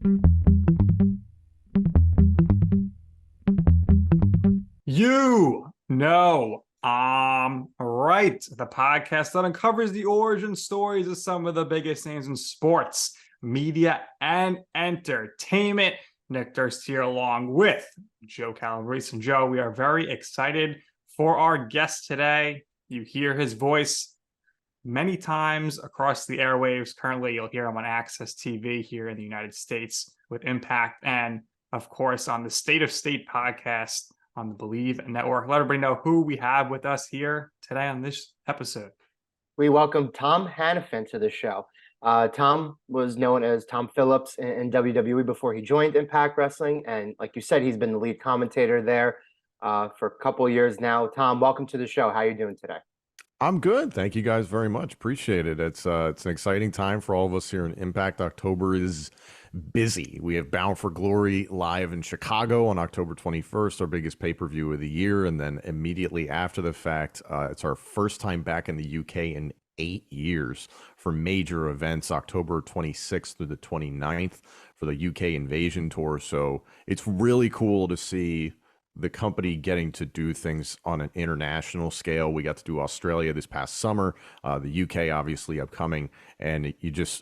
Right. The podcast that uncovers the origin stories of some of the biggest names in sports, media, and entertainment. Nick Durst here along with Joe Calabrese. And Joe, we are very excited for our guest today. You hear his voice many times across the airwaves. Currently, you'll hear him on Access TV here in the United States with Impact, and of course on the State of State podcast on the Bleav network. Let everybody know who we have with us here today on this episode. We welcome Tom Hannifan to the show. Tom was known as Tom Phillips in WWE before he joined Impact Wrestling. And like you said, he's been the lead commentator there for a couple of years now. Tom, welcome to the show. How are you doing today? I'm good. Thank you guys very much. Appreciate it. It's an exciting time for all of us here in Impact. October is busy. We have Bound for Glory live in Chicago on October 21st, our biggest pay-per-view of the year. And then immediately after the fact, it's our first time back in the UK in 8 years for major events, October 26th through the 29th for the UK Invasion Tour. So it's really cool to see the company getting to do things on an international scale. We got to do Australia this past summer, the UK obviously upcoming. And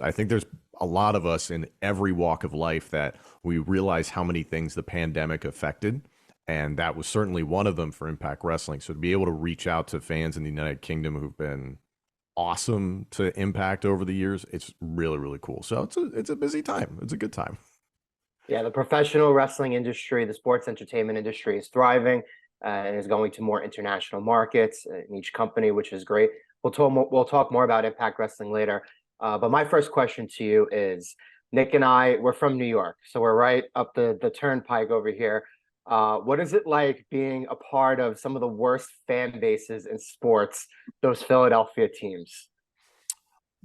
I think there's a lot of us in every walk of life that we realize how many things the pandemic affected. And that was certainly one of them for Impact Wrestling. So to be able to reach out to fans in the United Kingdom who've been awesome to Impact over the years, it's really, really cool. So it's a busy time. It's a good time. Yeah, the professional wrestling industry, the sports entertainment industry is thriving and is going to more international markets in each company, which is great. We'll talk more about Impact Wrestling later. But my first question to you is, Nick and we're from New York, so we're right up the turnpike over here. What is it like being a part of some of the worst fan bases in sports, those Philadelphia teams?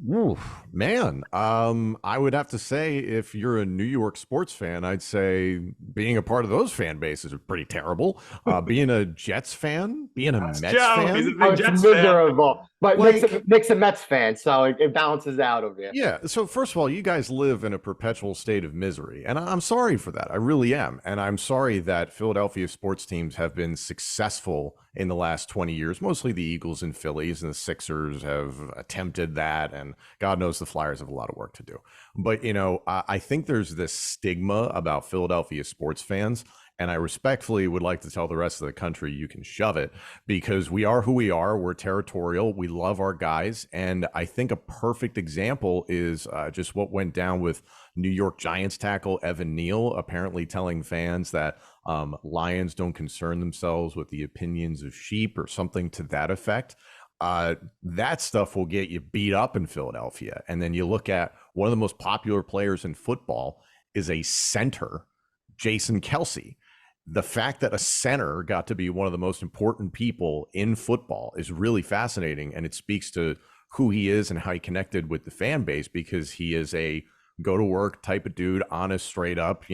Ooh, man, I would have to say if you're a New York sports fan, I'd say being a part of those fan bases are pretty terrible. Being a Jets fan, being a Mets fan, it's miserable. But Nick's a Mets fan, so it balances out over here. Yeah. So first of all, you guys live in a perpetual state of misery, and I'm sorry for that. I really am, and I'm sorry that Philadelphia sports teams have been successful in the last 20 years. Mostly the Eagles and Phillies and the Sixers have attempted that, and God knows the Flyers have a lot of work to do. But, I think there's this stigma about Philadelphia sports fans, and I respectfully would like to tell the rest of the country you can shove it, because we are who we are. We're territorial. We love our guys. And I think a perfect example is just what went down with New York Giants tackle Evan Neal, apparently telling fans that lions don't concern themselves with the opinions of sheep or something to that effect. That stuff will get you beat up in Philadelphia. And then you look at one of the most popular players in football is a center, Jason Kelce. The fact that a center got to be one of the most important people in football is really fascinating. And it speaks to who he is and how he connected with the fan base, because he is a go to work type of dude, honest, straight up,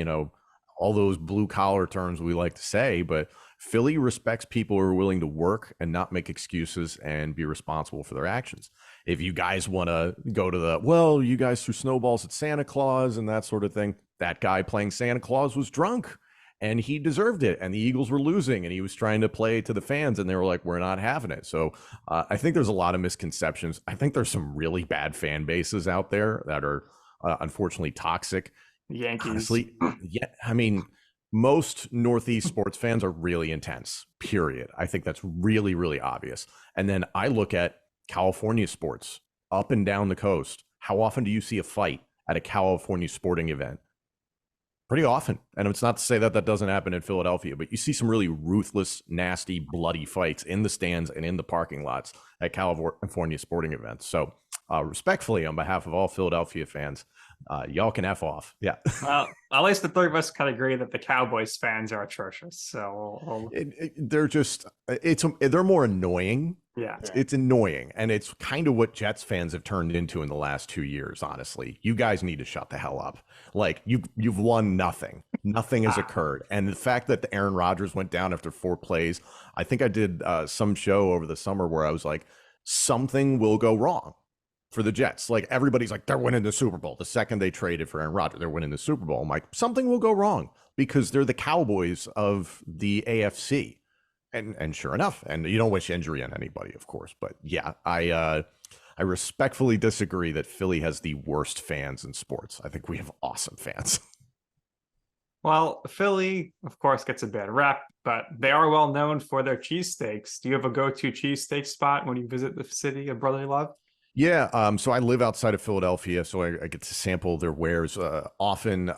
all those blue collar terms we like to say. But Philly respects people who are willing to work and not make excuses and be responsible for their actions. If you guys want to go to you guys threw snowballs at Santa Claus and that sort of thing, that guy playing Santa Claus was drunk and he deserved it. And the Eagles were losing and he was trying to play to the fans and they were like, we're not having it. So I think there's a lot of misconceptions. I think there's some really bad fan bases out there that are unfortunately toxic. Yankees. Honestly, yeah. I mean, most Northeast sports fans are really intense, period. I think that's really, really obvious. And then I look at California sports up and down the coast. How often do you see a fight at a California sporting event? Pretty often. And it's not to say that doesn't happen in Philadelphia, but you see some really ruthless, nasty, bloody fights in the stands and in the parking lots at California sporting events. So respectfully, on behalf of all Philadelphia fans, y'all can F off. Yeah. Well, at least the three of us can agree that the Cowboys fans are atrocious. So they're more annoying. Yeah. It's annoying. And it's kind of what Jets fans have turned into in the last 2 years, honestly. You guys need to shut the hell up. Like, you've won nothing. Nothing has occurred. And the fact that the Aaron Rodgers went down after 4 plays, I think I did some show over the summer where I was like, something will go wrong. for the Jets. Like everybody's like, they're winning the Super Bowl. The second they traded for Aaron Rodgers, they're winning the Super Bowl. I'm like, something will go wrong because they're the Cowboys of the AFC. And sure enough, and you don't wish injury on anybody, of course. But yeah, I respectfully disagree that Philly has the worst fans in sports. I think we have awesome fans. Well, Philly, of course, gets a bad rep, but they are well known for their cheesesteaks. Do you have a go-to cheesesteak spot when you visit the city of brotherly love? Yeah, so I live outside of Philadelphia, so I get to sample their wares often.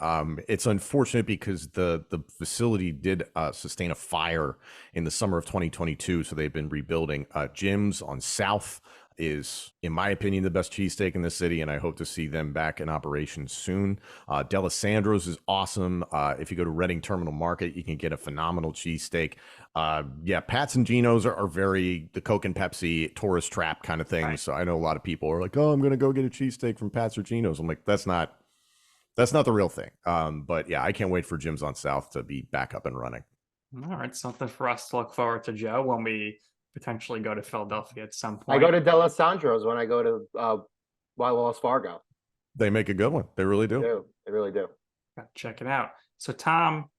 It's unfortunate because the facility did sustain a fire in the summer of 2022, so they've been rebuilding. Jim's on South is, in my opinion, the best cheesesteak in the city, and I hope to see them back in operation soon. D'Alessandro's is awesome. If you go to Reading Terminal Market, you can get a phenomenal cheesesteak. Yeah, Pat's and Geno's are very the Coke and Pepsi tourist trap kind of thing. Right. So I know a lot of people are like, oh, I'm going to go get a cheesesteak from Pat's or Geno's. I'm like, that's not the real thing. But yeah, I can't wait for Jim's on South to be back up and running. All right, something for us to look forward to, Joe, when we potentially go to Philadelphia at some point. I go to D'Alessandro's when I go to Wells Fargo. They make a good one. They really do. They really do. Check it out. So, Tom,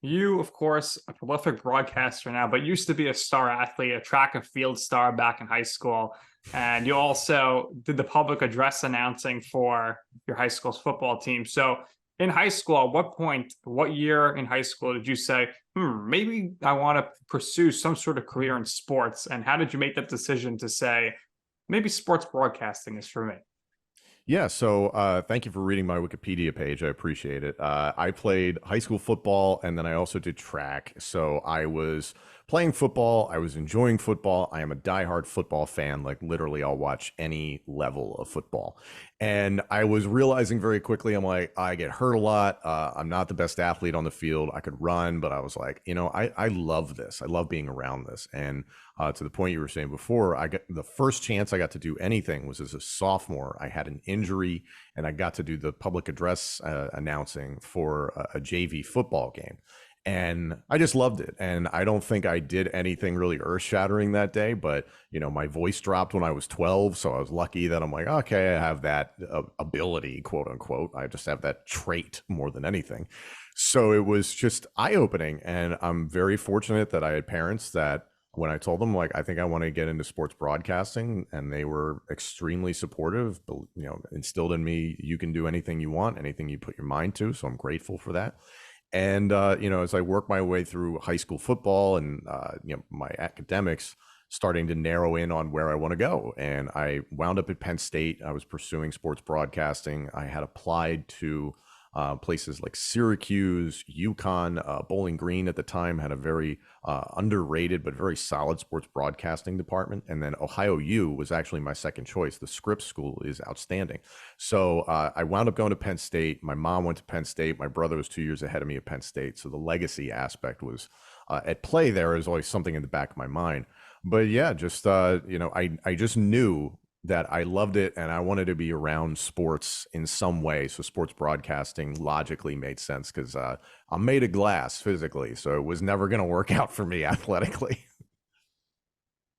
you, of course, a prolific broadcaster now, but used to be a star athlete, a track and field star back in high school. And you also did the public address announcing for your high school's football team. So in high school, at what point, what year in high school did you say, maybe I want to pursue some sort of career in sports? And how did you make that decision to say, maybe sports broadcasting is for me? Yeah, so thank you for reading my Wikipedia page. I appreciate it. I played high school football, and then I also did track. So I was playing football. I was enjoying football. I am a diehard football fan. Like literally, I'll watch any level of football. And I was realizing very quickly, I'm like, I get hurt a lot. I'm not the best athlete on the field. I could run, but I was like, I love this. I love being around this. And to the point you were saying before, I got the first chance I got to do anything was as a sophomore. I had an injury and I got to do the public address announcing for a JV football game. And I just loved it. And I don't think I did anything really earth shattering that day, but my voice dropped when I was 12. So I was lucky that I'm like, okay, I have that ability, quote unquote. I just have that trait more than anything. So it was just eye opening. And I'm very fortunate that I had parents that when I told them, like, I think I want to get into sports broadcasting, and they were extremely supportive, instilled in me, you can do anything you want, anything you put your mind to. So I'm grateful for that. And, as I work my way through high school football and, my academics, starting to narrow in on where I want to go. And I wound up at Penn State. I was pursuing sports broadcasting. I had applied to places like Syracuse, UConn, Bowling Green at the time had a very underrated but very solid sports broadcasting department. And then Ohio U was actually my second choice. The Scripps School is outstanding. So I wound up going to Penn State. My mom went to Penn State. My brother was 2 years ahead of me at Penn State. So the legacy aspect was at play there. Is always something in the back of my mind. But yeah, just, I just knew that I loved it and I wanted to be around sports in some way. So sports broadcasting logically made sense because I'm made of glass physically. So it was never going to work out for me athletically.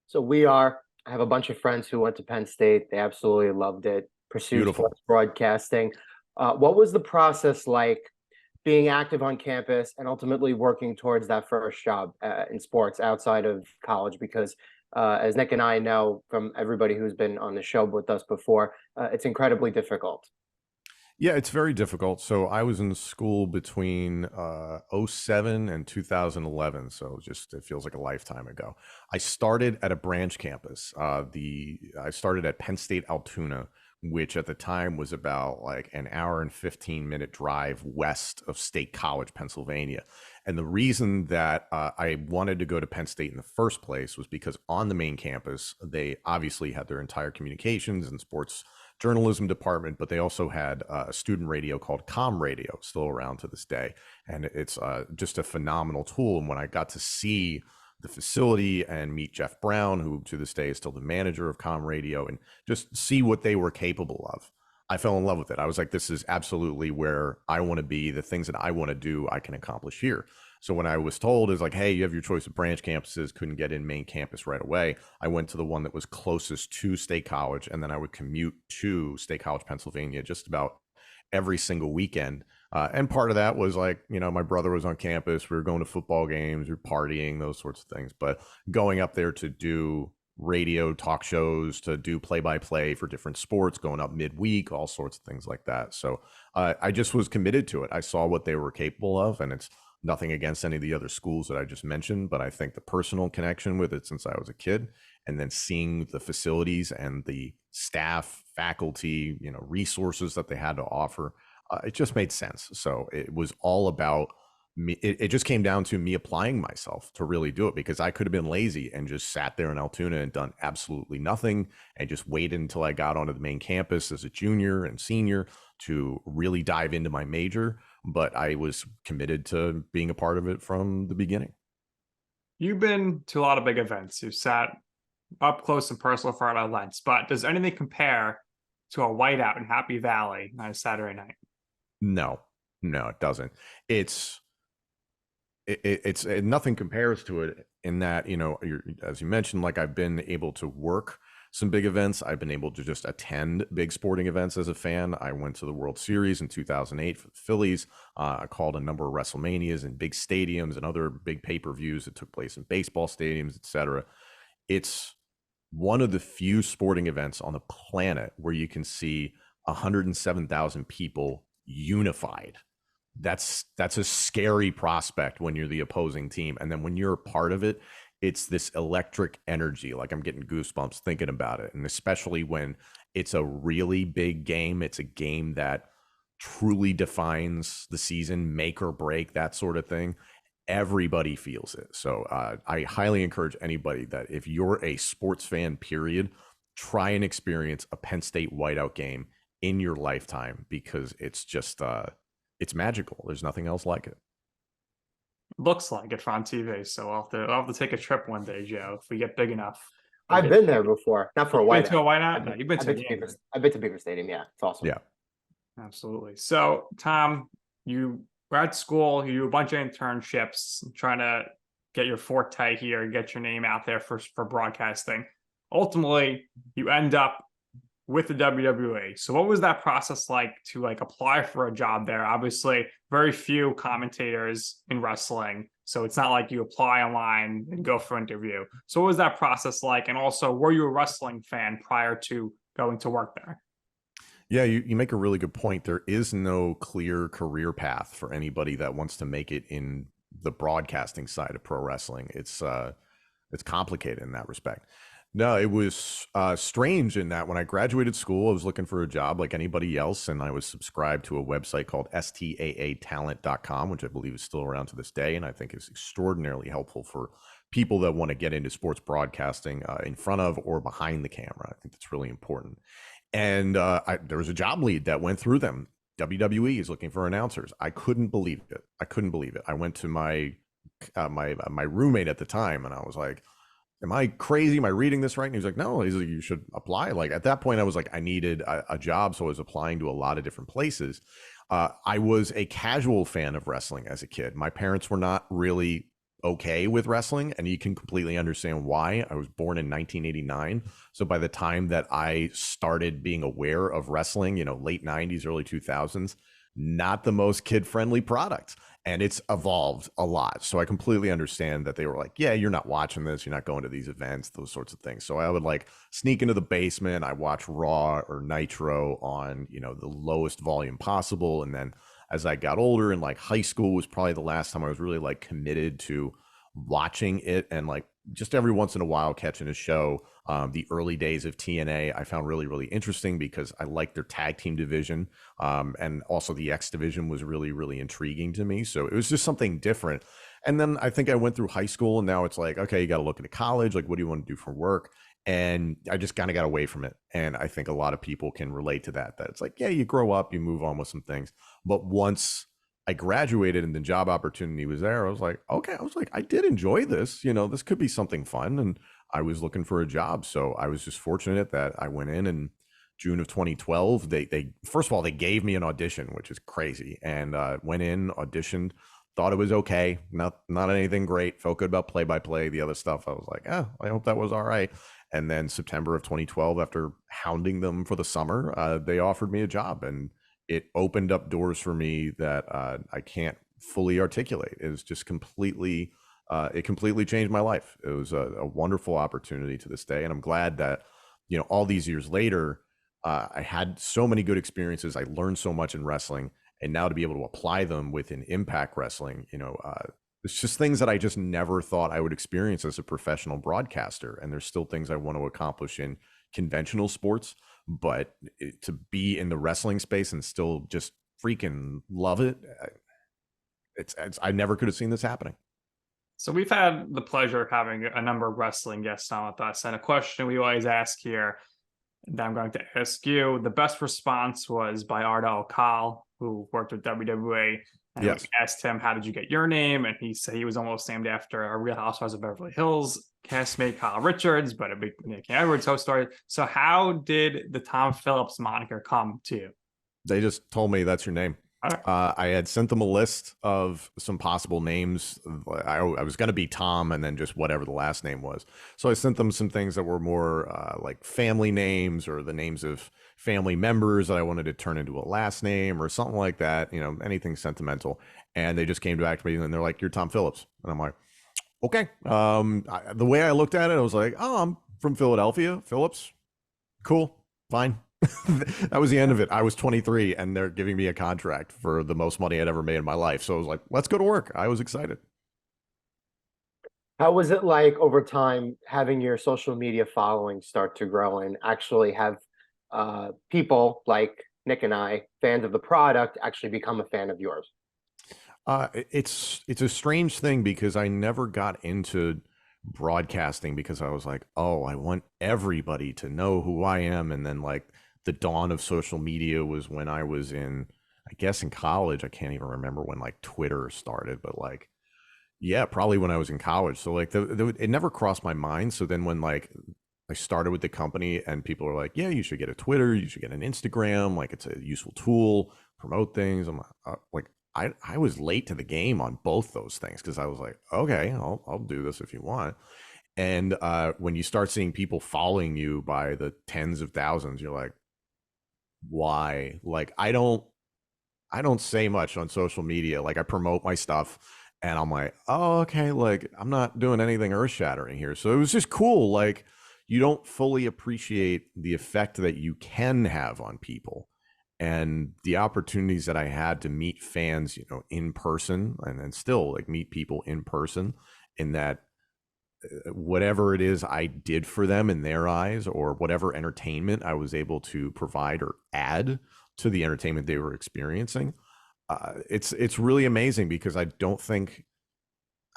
So I have a bunch of friends who went to Penn State. They absolutely loved it, pursued sports broadcasting. What was the process like being active on campus and ultimately working towards that first job in sports outside of college? Because as Nick and I know from everybody who's been on the show with us before, it's incredibly difficult. Yeah, it's very difficult. So I was in school between 07 and 2011. So it feels like a lifetime ago. I started at a branch campus. I started at Penn State Altoona, which at the time was about like an hour and 15-minute drive west of State College, Pennsylvania. And the reason that I wanted to go to Penn State in the first place was because on the main campus, they obviously had their entire communications and sports journalism department, but they also had a student radio called Com Radio, still around to this day. And it's just a phenomenal tool. And when I got to see the facility and meet Jeff Brown, who to this day is still the manager of Com Radio, and just see what they were capable of, I fell in love with it. I was like, this is absolutely where I want to be. The things that I want to do, I can accomplish here. So when I was told is like, hey, you have your choice of branch campuses, couldn't get in main campus right away, I went to the one that was closest to State College, and then I would commute to State College, Pennsylvania, just about every single weekend. And part of that was like, my brother was on campus. We were going to football games, we were partying, those sorts of things. But going up there to do radio talk shows, to do play-by-play for different sports, going up midweek, all sorts of things like that. So I just was committed to it. I saw what they were capable of, and it's nothing against any of the other schools that I just mentioned, but I think the personal connection with it since I was a kid, and then seeing the facilities and the staff, faculty, resources that they had to offer, it just made sense. So it was all about me. It just came down to me applying myself to really do it, because I could have been lazy and just sat there in Altoona and done absolutely nothing and just waited until I got onto the main campus as a junior and senior to really dive into my major. But I was committed to being a part of it from the beginning. You've been to a lot of big events. You've sat up close and personal for our events, but does anything compare to a whiteout in Happy Valley on a Saturday night? No, it doesn't. It's nothing compares to it in that, as you mentioned, like I've been able to work some big events. I've been able to just attend big sporting events as a fan. I went to the World Series in 2008 for the Phillies. I called a number of WrestleManias in big stadiums and other big pay-per-views that took place in baseball stadiums, etc. It's one of the few sporting events on the planet where you can see 107,000 people unified. That's a scary prospect when you're the opposing team. And then when you're a part of it, it's this electric energy. Like, I'm getting goosebumps thinking about it. And especially when it's a really big game, it's a game that truly defines the season, make or break, that sort of thing. Everybody feels it. So I highly encourage anybody that if you're a sports fan, period, try and experience a Penn State whiteout game in your lifetime, because it's just it's magical. There's nothing else like it. Looks like it on TV, so I'll have to take a trip one day, Joe, if we get big enough. I've been there before, not for a Been to a whiteout. whiteout? No, you've been to a game. I've been to Beaver Stadium. Yeah, it's awesome. Yeah, absolutely. So, Tom, you were at school. You do a bunch of internships, trying to get your forte here and get your name out there for broadcasting. Ultimately, you end up with the WWE. So what was that process like to apply for a job there? Obviously, very few commentators in wrestling. So it's not like you apply online and go for an interview. So what was that process like? And also, were you a wrestling fan prior to going to work there? Yeah, you make a really good point. There is no clear career path for anybody that wants to make it in the broadcasting side of pro wrestling. It's complicated in that respect. No, it was strange in that when I graduated school, I was looking for a job like anybody else, and I was subscribed to a website called staatalent.com, which I Bleav is still around to this day, and I think is extraordinarily helpful for people that want to get into sports broadcasting in front of or behind the camera. I think that's really important. And there was a job lead that went through them. WWE is looking for announcers. I couldn't believe it. I went to my roommate at the time, and I was like, am I crazy? Am I reading this right? And he's like, no, he's like, you should apply. Like, at that point, I was like, I needed a job. So I was applying to a lot of different places. I was a casual fan of wrestling as a kid. My parents were not really okay with wrestling, and you can completely understand why. I was born in 1989. So by the time that I started being aware of wrestling, late 90s, early 2000s, not the most kid-friendly product. And it's evolved a lot. So I completely understand that they were like, yeah, you're not watching this. You're not going to these events, those sorts of things. So I would sneak into the basement. I watch Raw or Nitro on, the lowest volume possible. And then as I got older, and high school was probably the last time I was really committed to watching it, and just every once in a while catching a show. The early days of TNA I found really, really interesting because I liked their tag team division. And also the X division was really, really intriguing to me. So it was just something different. And then I think I went through high school, and now it's like, okay, you got to look into college. What do you want to do for work? And I just kind of got away from it. And I think a lot of people can relate to that it's like, yeah, you grow up, you move on with some things. But once I graduated and the job opportunity was there, I was like, okay, I did enjoy this. This could be something fun. And I was looking for a job. So I was just fortunate that I went in June of 2012. They first of all, they gave me an audition, which is crazy. And went in, auditioned, thought it was okay. Not anything great. Felt good about play-by-play. The other stuff, I was like, I hope that was all right. And then September of 2012, after hounding them for the summer, they offered me a job, and it opened up doors for me that I can't fully articulate. It was just completely, it completely changed my life. It was a wonderful opportunity to this day. And I'm glad that, all these years later, I had so many good experiences. I learned so much in wrestling, and now to be able to apply them within Impact Wrestling, it's just things that I just never thought I would experience as a professional broadcaster. And there's still things I want to accomplish in conventional sports, but to be in the wrestling space and still just freaking love it, it's I never could have seen this happening. So we've had the pleasure of having a number of wrestling guests on with us, and a question we always ask here that I'm going to ask you. The best response was by Ardell Kal, who worked with WWE. And Yes. we asked him, how did you get your name? And he said he was almost named after a Real Housewives of Beverly Hills castmate, Kyle Richards, but a big Nick Edwards host story. So how did the Tom Phillips moniker come to you? They just told me that's your name. I had sent them a list of some possible names. I was going to be Tom and then just whatever the last name was. So I sent them some things that were more like family names or the names of family members that I wanted to turn into a last name or something like that, anything sentimental. And they just came back to me and they're like, "You're Tom Phillips." And I'm like, okay. The way I looked at it, I was like, "Oh, I'm from Philadelphia. Phillips. Cool. Fine." That was the end of it. I was 23 and they're giving me a contract for the most money I'd ever made in my life. So I was like, let's go to work. I was excited. How was it like over time having your social media following start to grow and actually have people like Nick and I, fans of the product, actually become a fan of yours? It's a strange thing because I never got into broadcasting because I was like, oh, I want everybody to know who I am. And then like the dawn of social media was when I was in college. I can't even remember when like Twitter started, but like, yeah, probably when I was in college. So like it never crossed my mind. So then when like I started with the company and people are like, yeah, you should get a Twitter, you should get an Instagram. Like it's a useful tool, promote things. I'm like, I was late to the game on both those things because I was like, okay, I'll do this if you want. And when you start seeing people following you by the tens of thousands, you're like, why? Like I don't say much on social media. Like I promote my stuff and I'm like, oh, okay, like I'm not doing anything earth shattering here. So it was just cool. Like you don't fully appreciate the effect that you can have on people. And the opportunities that I had to meet fans, in person and then still like meet people in person, in that whatever it is I did for them in their eyes or whatever entertainment I was able to provide or add to the entertainment they were experiencing. It's really amazing because I don't think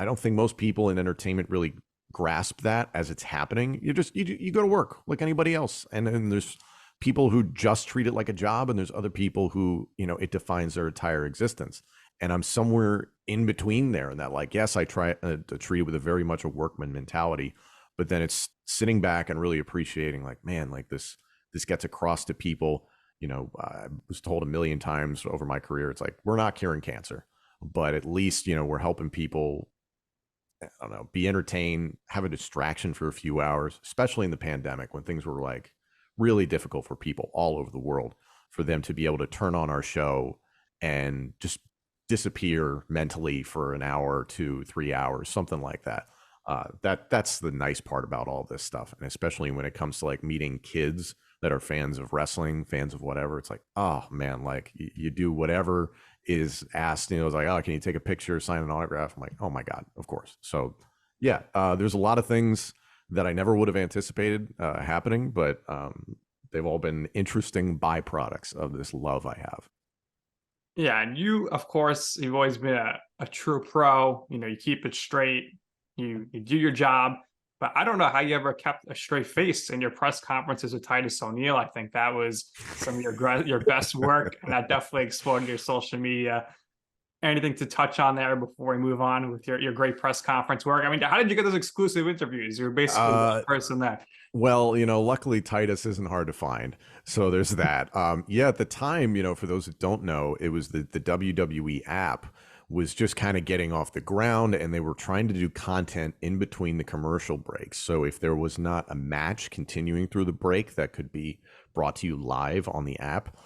most people in entertainment really grasp that as it's happening. You go to work like anybody else. And then there's people who just treat it like a job, and there's other people who, it defines their entire existence. And I'm somewhere in between there. And that, like, yes, I try to treat it with a very much a workman mentality, but then it's sitting back and really appreciating, like, man, like this gets across to people. I was told a million times over my career, it's like, we're not curing cancer, but at least, we're helping people, I don't know, be entertained, have a distraction for a few hours, especially in the pandemic when things were like really difficult for people all over the world, for them to be able to turn on our show and just disappear mentally for an hour, 2, 3 hours, something like that. That's the nice part about all this stuff. And especially when it comes to like meeting kids that are fans of wrestling, fans of whatever, it's like, oh man, like you do whatever is asked. It's like, oh, can you take a picture, sign an autograph? I'm like, oh my God, of course. So yeah, there's a lot of things that I never would have anticipated happening, but they've all been interesting byproducts of this love I have. Yeah, and you, of course, you've always been a true pro. You keep it straight. You do your job. But I don't know how you ever kept a straight face in your press conferences with Titus O'Neil. I think that was some of your best work, and that definitely exploded your social media. Anything to touch on there before we move on with your great press conference work? I mean, how did you get those exclusive interviews? You're basically the person there. Well, luckily Titus isn't hard to find. So there's that. Yeah, at the time, for those that don't know, it was the WWE app was just kind of getting off the ground, and they were trying to do content in between the commercial breaks. So if there was not a match continuing through the break that could be brought to you live on the app,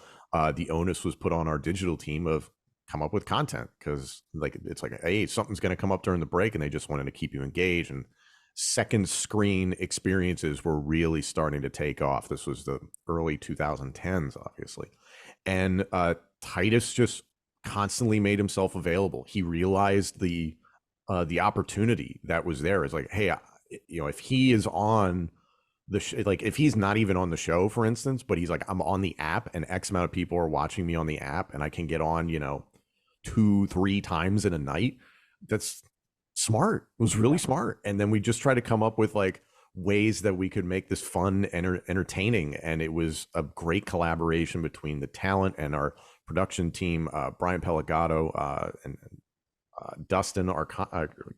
the onus was put on our digital team of come up with content, because like it's like, hey, something's going to come up during the break, and they just wanted to keep you engaged. And second screen experiences were really starting to take off. This was the early 2010s, obviously. And Titus just constantly made himself available. He realized the opportunity that was there. Is like, hey, if he is on the like if he's not even on the show, for instance, but he's like, I'm on the app and X amount of people are watching me on the app, and I can get on 2-3 times in a night. That's smart. It was really smart. And then we just try to come up with like ways that we could make this fun and entertaining. And it was a great collaboration between the talent and our production team, Brian Pellegato and Dustin, our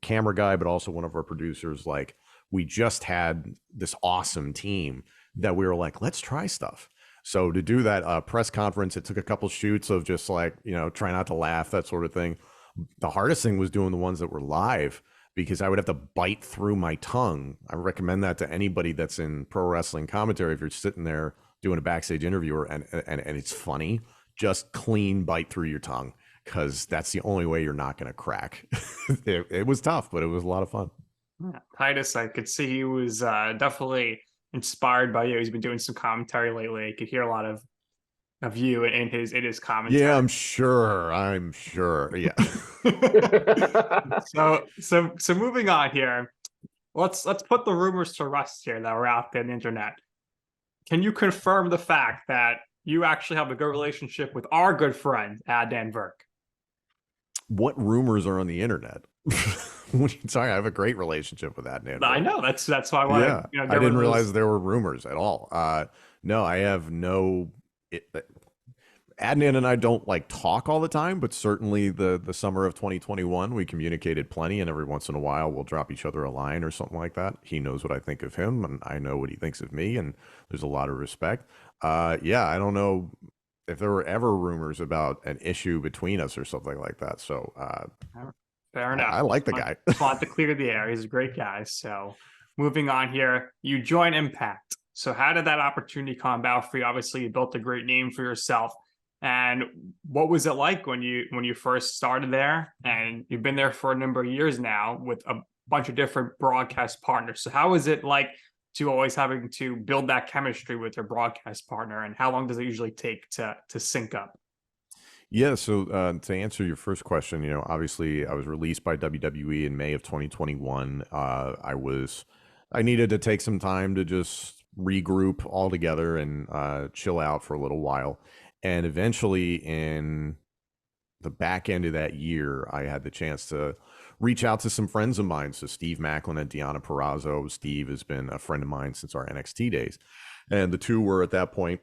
camera guy, but also one of our producers. Like, we just had this awesome team that we were like, let's try stuff. So to do that press conference, it took a couple shoots of just like, try not to laugh, that sort of thing. The hardest thing was doing the ones that were live, because I would have to bite through my tongue. I recommend that to anybody that's in pro wrestling commentary. If you're sitting there doing a backstage interview and it's funny, just clean bite through your tongue, because that's the only way you're not going to crack. It was tough, but it was a lot of fun. Yeah. Titus, I could see he was definitely inspired by you. He's been doing some commentary lately. I could hear a lot of you in his commentary. Yeah, I'm sure. Yeah. So moving on here, let's put the rumors to rest here that were out there on the internet. Can you confirm the fact that you actually have a good relationship with our good friend Adnan Virk? What rumors are on the internet? Sorry, I have a great relationship with Adnan. I know, that's why I wanted. Yeah, I didn't realize there were rumors at all. No, I have no. Adnan and I don't like talk all the time, but certainly the summer of 2021, we communicated plenty, and every once in a while we'll drop each other a line or something like that. He knows what I think of him, and I know what he thinks of me, and there's a lot of respect. Yeah, I don't know if there were ever rumors about an issue between us or something like that. So fair enough. I like the guy. Just want to clear the air. He's a great guy. So moving on here, you join Impact. So how did that opportunity come about for you? Obviously, you built a great name for yourself. And what was it like when you first started there? And you've been there for a number of years now with a bunch of different broadcast partners. So how is it like to always having to build that chemistry with your broadcast partner? And how long does it usually take to sync up? Yeah, so to answer your first question, obviously I was released by WWE in May of 2021. I needed to take some time to just regroup all together and chill out for a little while. And eventually in the back end of that year, I had the chance to reach out to some friends of mine. So Steve Macklin and Deanna Perrazzo. Steve has been a friend of mine since our NXT days. And the two were at that point,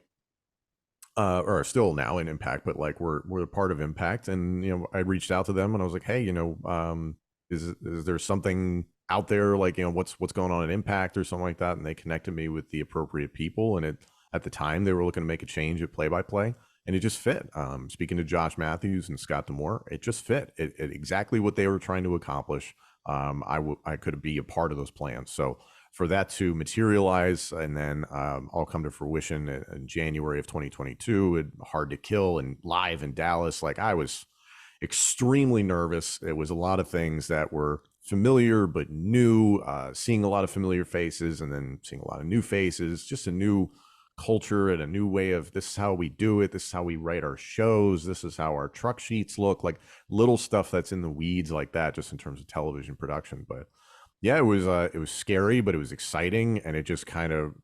or still now in Impact, but like we're a part of Impact. And, I reached out to them and I was like, hey, is there something out there, like, what's going on in Impact or something like that? And they connected me with the appropriate people. And at the time they were looking to make a change at play-by-play. And it just fit. Speaking to Josh Matthews and Scott D'Amore, it just fit. It exactly what they were trying to accomplish. I could be a part of those plans. So for that to materialize and then all come to fruition in January of 2022, Hard to Kill and live in Dallas, like I was extremely nervous. It was a lot of things that were familiar but new, seeing a lot of familiar faces and then seeing a lot of new faces, just a new culture and a new way of this is how we do it, this is how we write our shows, this is how our truck sheets look, like little stuff that's in the weeds like that, just in terms of television production. But yeah, it was scary, but it was exciting, and it just kind of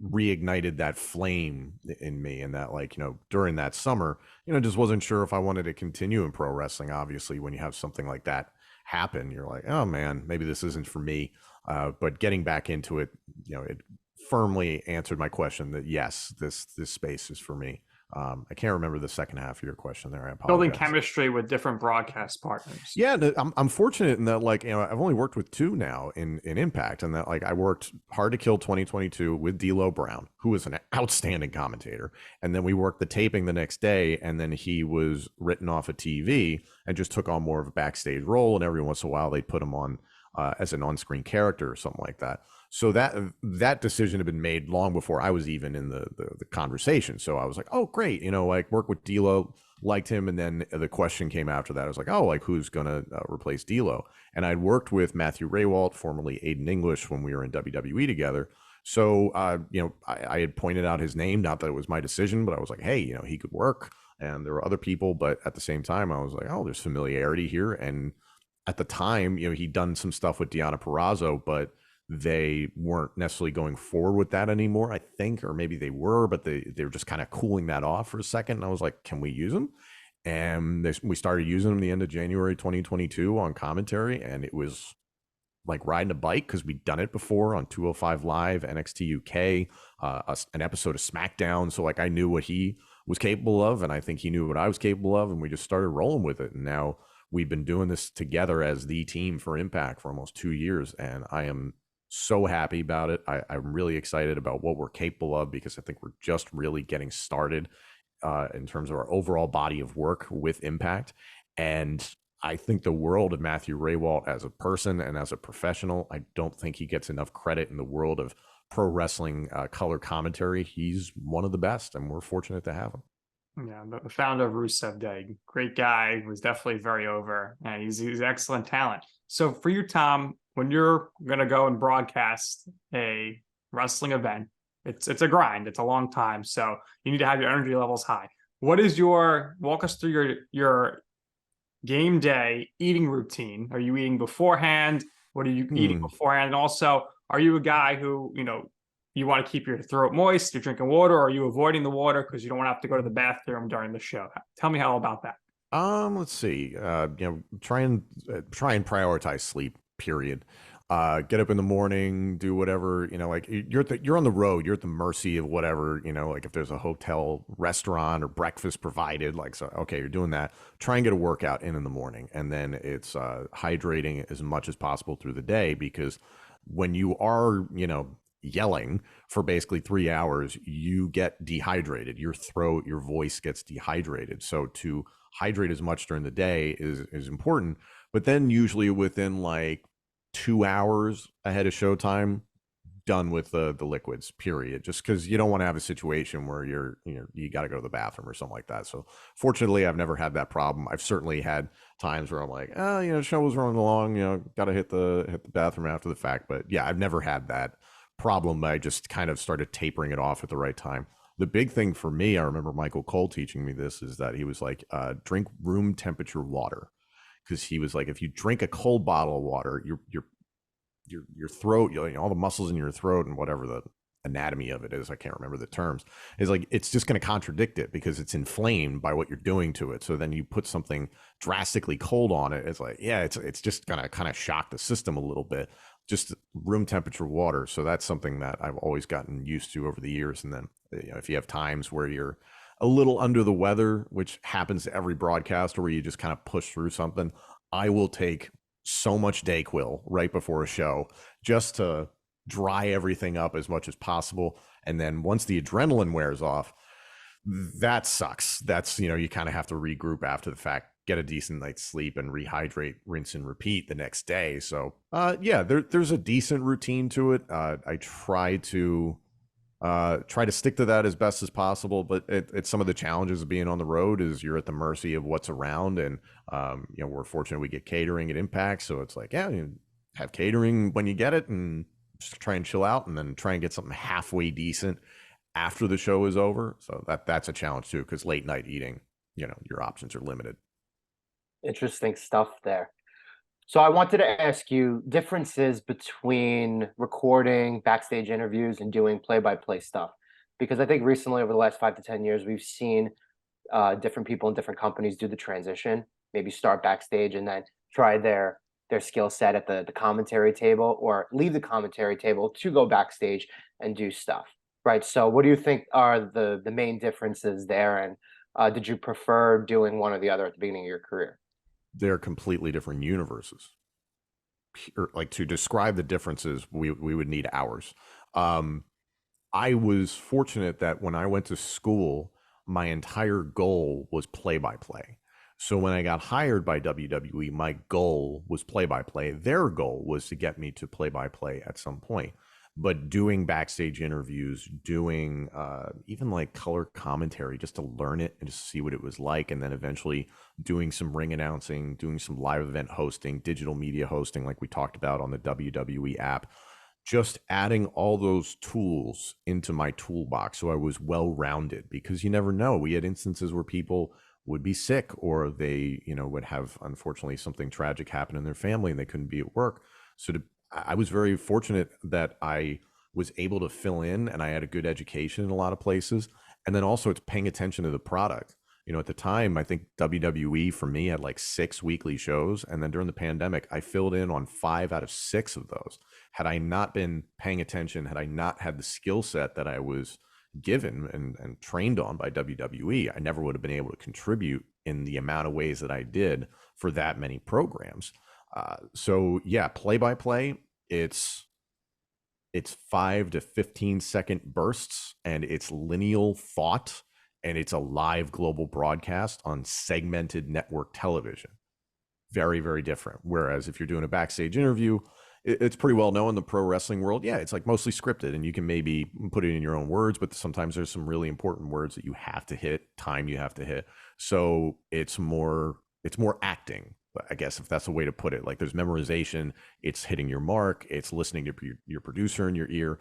reignited that flame in me. And that, like, during that summer, just wasn't sure if I wanted to continue in pro wrestling. Obviously, when you have something like that happen, you're like, oh man, maybe this isn't for me. But getting back into it, it firmly answered my question that yes, this space is for me. I can't remember the second half of your question there. I Building apologize. chemistry with different broadcast partners. Yeah, no, I'm fortunate in that, like, I've only worked with two now in Impact, and that, like, I worked Hard to Kill 2022 with D'Lo Brown, who was an outstanding commentator, and then we worked the taping the next day, and then he was written off of TV and just took on more of a backstage role, and every once in a while they'd put him on as an on-screen character or something like that. So that decision had been made long before I was even in the conversation. So I was like, oh, great, like, work with D'Lo, liked him, and then the question came after that. I was like, oh, like, who's gonna replace D'Lo? And I'd worked with Matthew Raywalt, formerly Aiden English, when we were in WWE together. So I had pointed out his name, not that it was my decision, but I was like, hey, he could work, and there were other people, but at the same time I was like, oh, there's familiarity here. And at the time, he'd done some stuff with Deonna Purrazzo, but they weren't necessarily going forward with that anymore, I think, or maybe they were, but they were just kind of cooling that off for a second. And I was like, can we use them? And we started using them the end of January 2022 on commentary, and it was like riding a bike, because we'd done it before on 205 Live, NXT UK, an episode of SmackDown. So, like, I knew what he was capable of, and I think he knew what I was capable of, and we just started rolling with it. And now we've been doing this together as the team for Impact for almost 2 years, and I am so happy about it. I'm really excited about what we're capable of, because I think we're just really getting started in terms of our overall body of work with Impact. And I think the world of Matthew Raywalt as a person and as a professional. I don't think he gets enough credit in the world of pro wrestling color commentary. He's one of the best, and we're fortunate to have him. Yeah, the founder of Rusev Day, great guy, was definitely very over, and he's excellent talent. So for you, Tom, when you're gonna go and broadcast a wrestling event, it's a grind. It's a long time, so you need to have your energy levels high. What is walk us through your game day eating routine? Are you eating beforehand? What are you eating beforehand? And also, are you a guy who, you want to keep your throat moist, you're drinking water, or are you avoiding the water because you don't want to have to go to the bathroom during the show? Tell me all about that. Let's see. Try and prioritize sleep, period. Get up in the morning, do whatever, like, you're on the road, you're at the mercy of whatever, like, if there's a hotel, restaurant, or breakfast provided, like, so, okay, you're doing that. Try and get a workout in the morning, and then it's hydrating as much as possible through the day, because when you are, yelling for basically 3 hours, you get dehydrated. Your throat, your voice gets dehydrated. So to hydrate as much during the day is important. But then usually within like 2 hours ahead of showtime, done with the liquids, period. Just because you don't want to have a situation where you got to go to the bathroom or something like that. So fortunately, I've never had that problem. I've certainly had times where I'm like, show was running along, got to hit the bathroom after the fact. But yeah, I've never had that problem. I just kind of started tapering it off at the right time. The big thing for me, I remember Michael Cole teaching me this, is that he was like, drink room temperature water, because he was like, if you drink a cold bottle of water, your throat, all the muscles in your throat and whatever the anatomy of it is, I can't remember the terms, is like, it's just going to contradict it because it's inflamed by what you're doing to it. So then you put something drastically cold on it, it's like, yeah, it's just going to kind of shock the system a little bit. Just room temperature water. So that's something that I've always gotten used to over the years. And then, if you have times where you're a little under the weather, which happens to every broadcaster, where you just kind of push through something, I will take so much Dayquil right before a show just to dry everything up as much as possible. And then once the adrenaline wears off, that sucks. That's, you kind of have to regroup after the fact, get a decent night's sleep, and rehydrate, rinse and repeat the next day. So there's a decent routine to it. I try to stick to that as best as possible, but it's some of the challenges of being on the road is you're at the mercy of what's around. And we're fortunate we get catering at Impact, so it's like, you have catering when you get it, and just try and chill out, and then try and get something halfway decent after the show is over. So that's a challenge too, because late night eating, your options are limited. Interesting stuff there. So I wanted to ask you differences between recording backstage interviews and doing play-by-play stuff, because I think recently, over the last 5 to 10 years, we've seen different people in different companies do the transition, maybe start backstage and then try their skill set at the commentary table, or leave the commentary table to go backstage and do stuff. Right. So what do you think are the main differences there? And did you prefer doing one or the other at the beginning of your career? They're completely different universes. Like, to describe the differences, we would need hours. Um, I was fortunate that when I went to school, my entire goal was play by play. So when I got hired by WWE, my goal was play by play. Their goal was to get me to play by play at some point. But doing backstage interviews, doing even like color commentary just to learn it and just see what it was like. And then eventually doing some ring announcing, doing some live event hosting, digital media hosting, like we talked about on the WWE app, just adding all those tools into my toolbox so I was well rounded, because you never know. We had instances where people would be sick, or they, would have, unfortunately, something tragic happen in their family and they couldn't be at work. So I was very fortunate that I was able to fill in, and I had a good education in a lot of places. And then also it's paying attention to the product. At the time, I think WWE for me had like 6 weekly shows. And then during the pandemic, I filled in on 5 out of 6 of those. Had I not been paying attention, had I not had the skill set that I was given and trained on by WWE, I never would have been able to contribute in the amount of ways that I did for that many programs. So yeah, play by play, it's 5 to 15-second bursts, and it's lineal thought, and it's a live global broadcast on segmented network television. Very, very different. Whereas if you're doing a backstage interview, it's pretty well known in the pro wrestling world. Yeah, it's like mostly scripted, and you can maybe put it in your own words, but sometimes there's some really important words that you have to hit, time you have to hit. So it's more acting, I guess, if that's a way to put it. Like, there's memorization, it's hitting your mark, it's listening to your producer in your ear.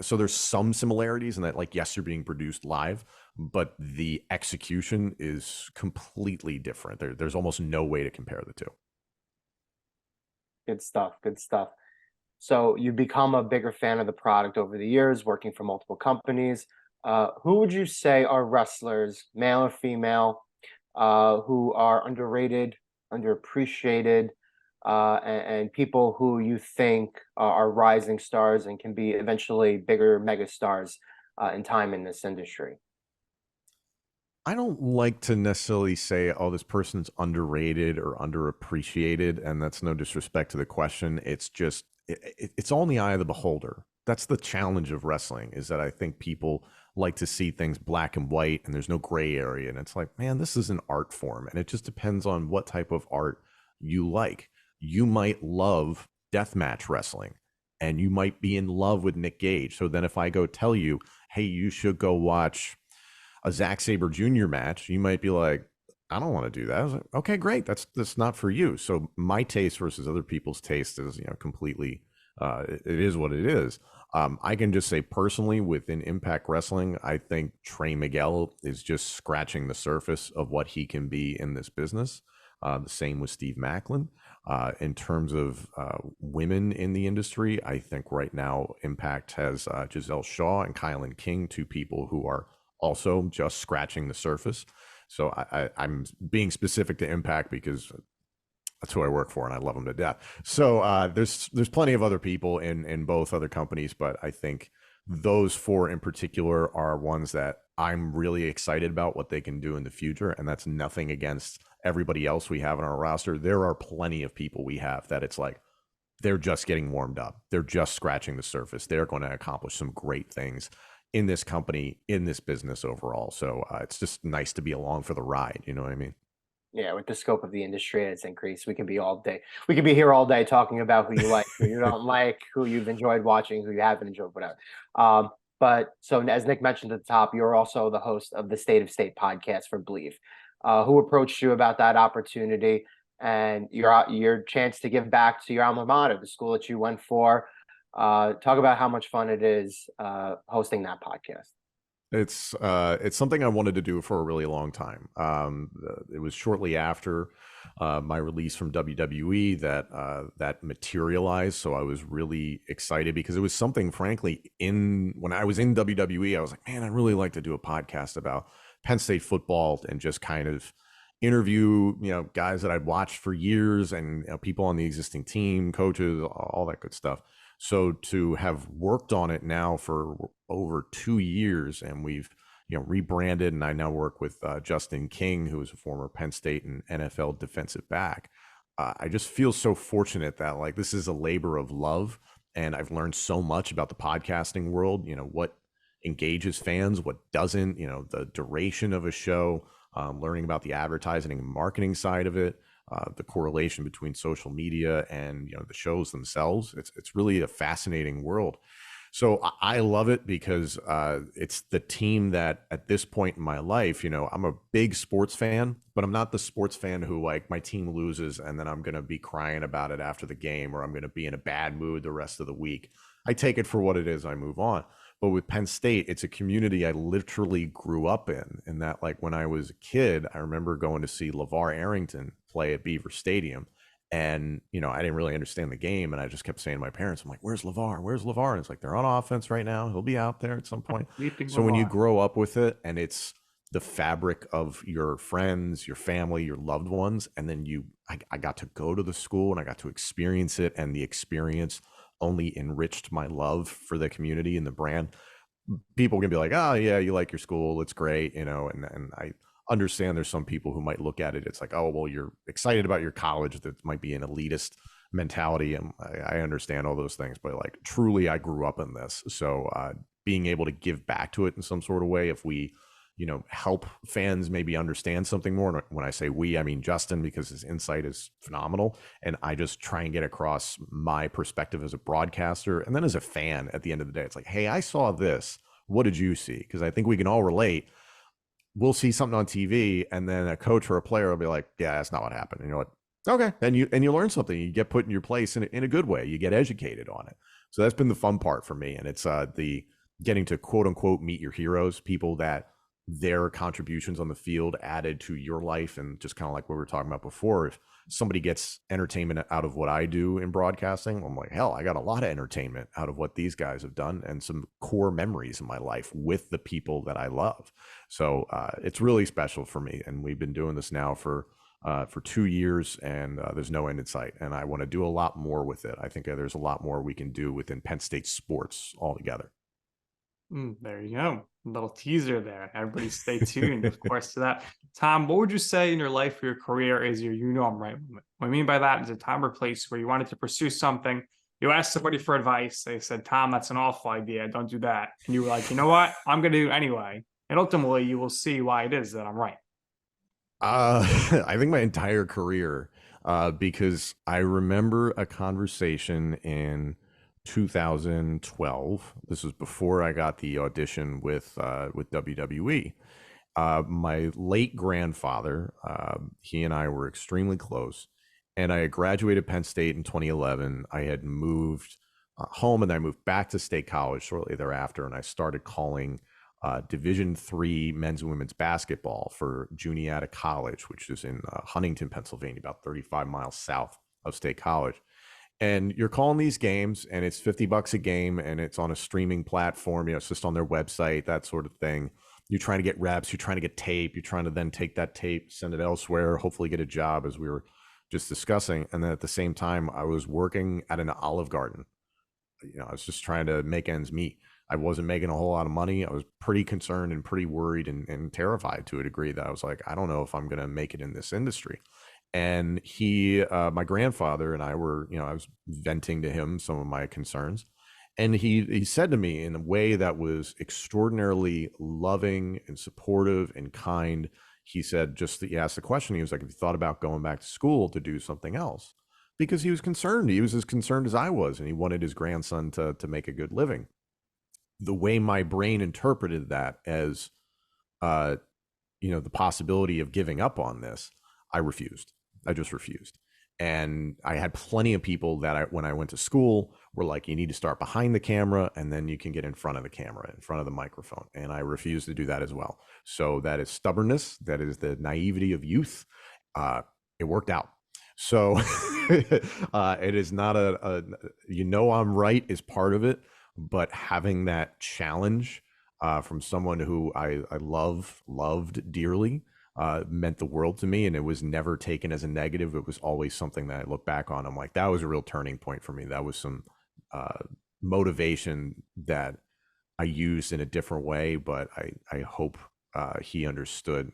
So there's some similarities in that, like, yes, you're being produced live, but the execution is completely different. There's almost no way to compare the two. Good stuff. Good stuff. So you've become a bigger fan of the product over the years, working for multiple companies. Who would you say are wrestlers, male or female, who are underrated, underappreciated, and people who you think are rising stars and can be eventually bigger mega stars in time in this industry? I don't like to necessarily say, oh, this person's underrated or underappreciated, and that's no disrespect to the question. It's just, it's all in the eye of the beholder. That's the challenge of wrestling, is that I think people like to see things black and white and there's no gray area. And it's like, man, this is an art form, and it just depends on what type of art you like. You might love deathmatch wrestling, and you might be in love with Nick Gage. So then if I go tell you, hey, you should go watch a Zack Sabre Jr. match, you might be like, I don't want to do that. I was like, okay, great. That's not for you. So my taste versus other people's taste is, completely, it is what it is. I can just say personally, within Impact Wrestling, I think Trey Miguel is just scratching the surface of what he can be in this business. The same with Steve Macklin. In terms of women in the industry, I think right now Impact has Giselle Shaw and Kylan King, 2 people who are also just scratching the surface. So I'm being specific to Impact because that's who I work for and I love them to death. So there's plenty of other people in both other companies, but I think those 4 in particular are ones that I'm really excited about what they can do in the future. And that's nothing against everybody else we have on our roster. There are plenty of people we have that it's like, they're just getting warmed up. They're just scratching the surface. They're going to accomplish some great things in this company, in this business overall. So it's just nice to be along for the ride. You know what I mean? Yeah, with the scope of the industry and its increase, we could be all day. We could be here all day talking about who you like, who you don't like, who you've enjoyed watching, who you haven't enjoyed, whatever. But so as Nick mentioned at the top, you're also the host of the State of State podcast for Bleav. Who approached you about that opportunity and your chance to give back to your alma mater, the school that you went for? Talk about how much fun it is hosting that podcast. It's something I wanted to do for a really long time. It was shortly after my release from WWE that materialized. So I was really excited because it was something, frankly, when I was in WWE, I was like, man, I'd really like to do a podcast about Penn State football and just kind of interview, guys that I'd watched for years and people on the existing team, coaches, all that good stuff. So to have worked on it now for over 2 years, and we've rebranded, and I now work with Justin King, who is a former Penn State and NFL defensive back. I just feel so fortunate that like this is a labor of love, and I've learned so much about the podcasting world. What engages fans, what doesn't. The duration of a show, learning about the advertising and marketing side of it, the correlation between social media and the shows themselves. It's really a fascinating world. So I love it because it's the team that at this point in my life, I'm a big sports fan, but I'm not the sports fan who like my team loses and then I'm going to be crying about it after the game, or I'm going to be in a bad mood the rest of the week. I take it for what it is. I move on. But with Penn State, it's a community I literally grew up in that like when I was a kid, I remember going to see LeVar Arrington play at Beaver Stadium. And, I didn't really understand the game. And I just kept saying to my parents, I'm like, where's LeVar? Where's LeVar? And it's like, they're on offense right now. He'll be out there at some point. So when you grow up with it and it's the fabric of your friends, your family, your loved ones, and then I got to go to the school and I got to experience it. And the experience only enriched my love for the community and the brand. People can be like, oh yeah, you like your school. It's great. And I understand there's some people who might look at it. It's like, oh, well, you're excited about your college. That might be an elitist mentality. And I understand all those things, but like truly I grew up in this. So being able to give back to it in some sort of way, if we, help fans maybe understand something more. And when I say we, I mean Justin, because his insight is phenomenal. And I just try and get across my perspective as a broadcaster. And then as a fan at the end of the day, it's like, hey, I saw this. What did you see? Because I think we can all relate. We'll see something on TV and then a coach or a player will be like, yeah, that's not what happened. And you're like, okay. And you learn something. You get put in your place in a good way. You get educated on it. So that's been the fun part for me. And it's the getting to quote unquote meet your heroes, people that their contributions on the field added to your life. And just kind of like what we were talking about before, if somebody gets entertainment out of what I do in broadcasting, I'm like, hell, I got a lot of entertainment out of what these guys have done and some core memories in my life with the people that I love. So it's really special for me. And we've been doing this now for 2 years, and there's no end in sight. And I want to do a lot more with it. I think there's a lot more we can do within Penn State sports altogether. There you go. A little teaser there. Everybody stay tuned, of course, to that. Tom, what would you say in your life or your career is your I'm right moment? What I mean by that is a time or place where you wanted to pursue something. You asked somebody for advice. They said, Tom, that's an awful idea. Don't do that. And you were like, you know what? I'm going to do it anyway. And ultimately, you will see why it is that I'm right. I think my entire career, because I remember a conversation in 2012. This was before I got the audition with WWE. My late grandfather, he and I were extremely close, and I had graduated Penn State in 2011. I had moved home, and I moved back to State College shortly thereafter, and I started calling Division III men's and women's basketball for Juniata College, which is in Huntington, Pennsylvania, about 35 miles south of State College. And you're calling these games and it's $50 a game and it's on a streaming platform, it's just on their website, that sort of thing. You're trying to get reps, you're trying to get tape, you're trying to then take that tape, send it elsewhere, hopefully get a job, as we were just discussing. And then at the same time, I was working at an Olive Garden. I was just trying to make ends meet. I wasn't making a whole lot of money. I was pretty concerned and pretty worried and terrified to a degree that I was like, I don't know if I'm going to make it in this industry. And my grandfather and I were, I was venting to him some of my concerns. And he said to me in a way that was extraordinarily loving and supportive and kind. He said, he asked the question, he was like, have you thought about going back to school to do something else? Because he was concerned. He was as concerned as I was, and he wanted his grandson to make a good living. The way my brain interpreted that as, the possibility of giving up on this, I refused. I just refused. And I had plenty of people that when I went to school were like, you need to start behind the camera and then you can get in front of the camera, in front of the microphone. And I refused to do that as well. So that is stubbornness. That is the naivety of youth. It worked out. So it is not I'm right is part of it, but having that challenge from someone who I loved dearly, meant the world to me, and it was never taken as a negative. It was always something that I look back on. I'm like, that was a real turning point for me. That was some motivation that I used in a different way, but I hope he understood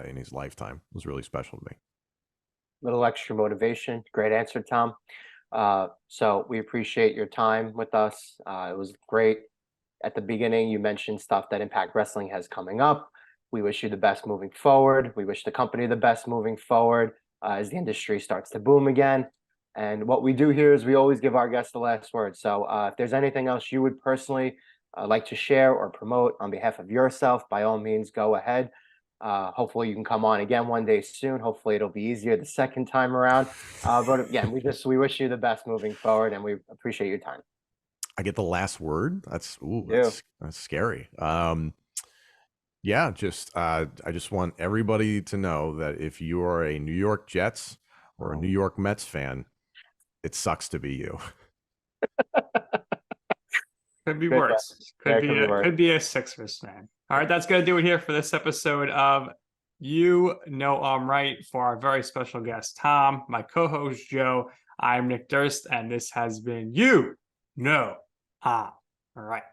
in his lifetime. It was really special to me. Little extra motivation. Great answer, Tom. So we appreciate your time with us. It was great. At the beginning, you mentioned stuff that Impact Wrestling has coming up. We wish you the best moving forward. We wish the company the best moving forward as the industry starts to boom again. And what we do here is we always give our guests the last word. So if there's anything else you would personally like to share or promote on behalf of yourself, by all means, go ahead. Hopefully you can come on again one day soon. Hopefully it'll be easier the second time around. But again, we wish you the best moving forward, and we appreciate your time. I get the last word. That's scary. Yeah, I just want everybody to know that if you are a New York Jets or a New York Mets fan, it sucks to be you. Could be worse. Could be a Sixers fan. All right, that's going to do it here for this episode of You Know I'm Right for our very special guest, Tom, my co-host, Joe. I'm Nick Durst, and this has been You Know I'm Right.